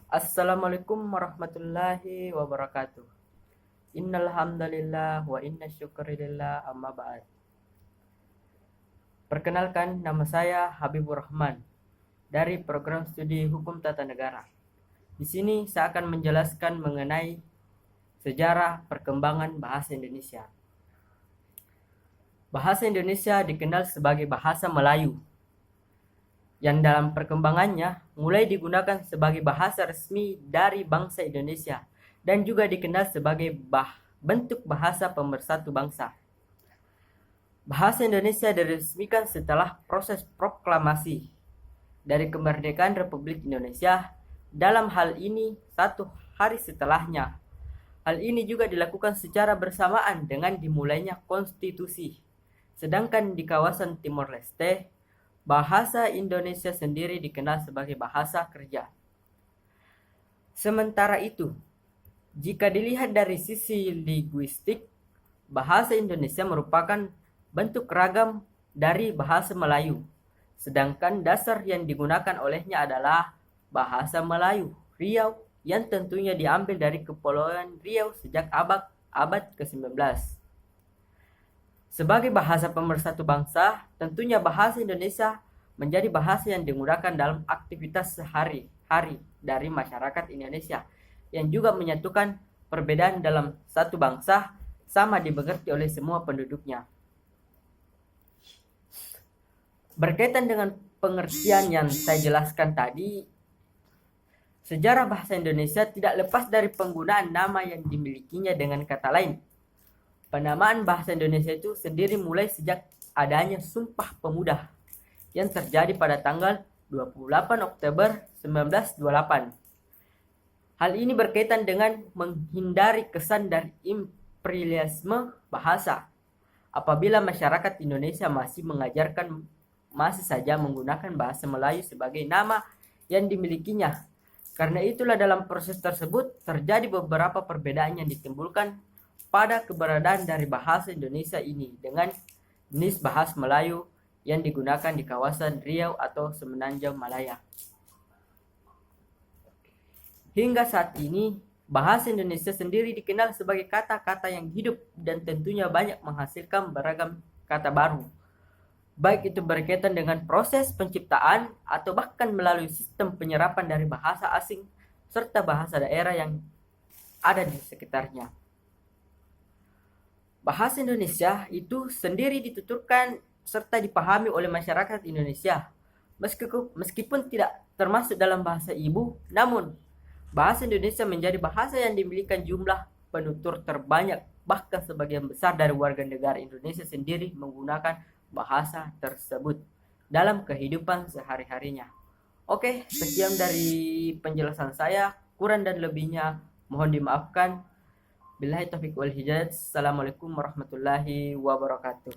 Assalamualaikum warahmatullahi wabarakatuh. Innal hamdalillah wa inna syukurillah amma ba'd. Perkenalkan, nama saya Habibur Rahman dari program studi Hukum Tata Negara. Di sini saya akan menjelaskan mengenai sejarah perkembangan bahasa Indonesia. Bahasa Indonesia dikenal sebagai bahasa Melayu, yang dalam perkembangannya mulai digunakan sebagai bahasa resmi dari bangsa Indonesia dan juga dikenal sebagai bentuk bahasa pemersatu bangsa. Bahasa Indonesia diresmikan setelah proses proklamasi dari kemerdekaan Republik Indonesia. Dalam hal ini, 1 hari setelahnya. Hal ini juga dilakukan secara bersamaan dengan dimulainya konstitusi. Sedangkan di kawasan Timor Leste, bahasa Indonesia sendiri dikenal sebagai bahasa kerja. Sementara itu, jika dilihat dari sisi linguistik, bahasa Indonesia merupakan bentuk ragam dari bahasa Melayu. Sedangkan dasar yang digunakan olehnya adalah bahasa Melayu Riau yang tentunya diambil dari Kepulauan Riau sejak abad ke-19. Sebagai bahasa pemersatu bangsa, tentunya bahasa Indonesia menjadi bahasa yang digunakan dalam aktivitas sehari-hari dari masyarakat Indonesia, yang juga menyatukan perbedaan dalam satu bangsa sama dimengerti oleh semua penduduknya. Berkaitan dengan pengertian yang saya jelaskan tadi, sejarah bahasa Indonesia tidak lepas dari penggunaan nama yang dimilikinya dengan kata lain. Penamaan bahasa Indonesia itu sendiri mulai sejak adanya Sumpah Pemuda yang terjadi pada tanggal 28 Oktober 1928. Hal ini berkaitan dengan menghindari kesan dari imperialisme bahasa. Apabila masyarakat Indonesia masih saja menggunakan bahasa Melayu sebagai nama yang dimilikinya. Karena itulah dalam proses tersebut terjadi beberapa perbedaan yang ditimbulkan pada keberadaan dari bahasa Indonesia ini dengan jenis bahasa Melayu yang digunakan di kawasan Riau atau Semenanjung Malaya. Hingga saat ini, bahasa Indonesia sendiri dikenal sebagai kata-kata yang hidup dan tentunya banyak menghasilkan beragam kata baru. Baik itu berkaitan dengan proses penciptaan atau bahkan melalui sistem penyerapan dari bahasa asing serta bahasa daerah yang ada di sekitarnya. Bahasa Indonesia itu sendiri dituturkan serta dipahami oleh masyarakat Indonesia. Meskipun tidak termasuk dalam bahasa ibu, namun bahasa Indonesia menjadi bahasa yang dimiliki jumlah penutur terbanyak, bahkan sebagian besar dari warga negara Indonesia sendiri menggunakan bahasa tersebut dalam kehidupan sehari-harinya. Oke, sekian dari penjelasan saya. Kurang dan lebihnya mohon dimaafkan. Billahi taufiq wal hidayah. Assalamualaikum warahmatullahi wabarakatuh.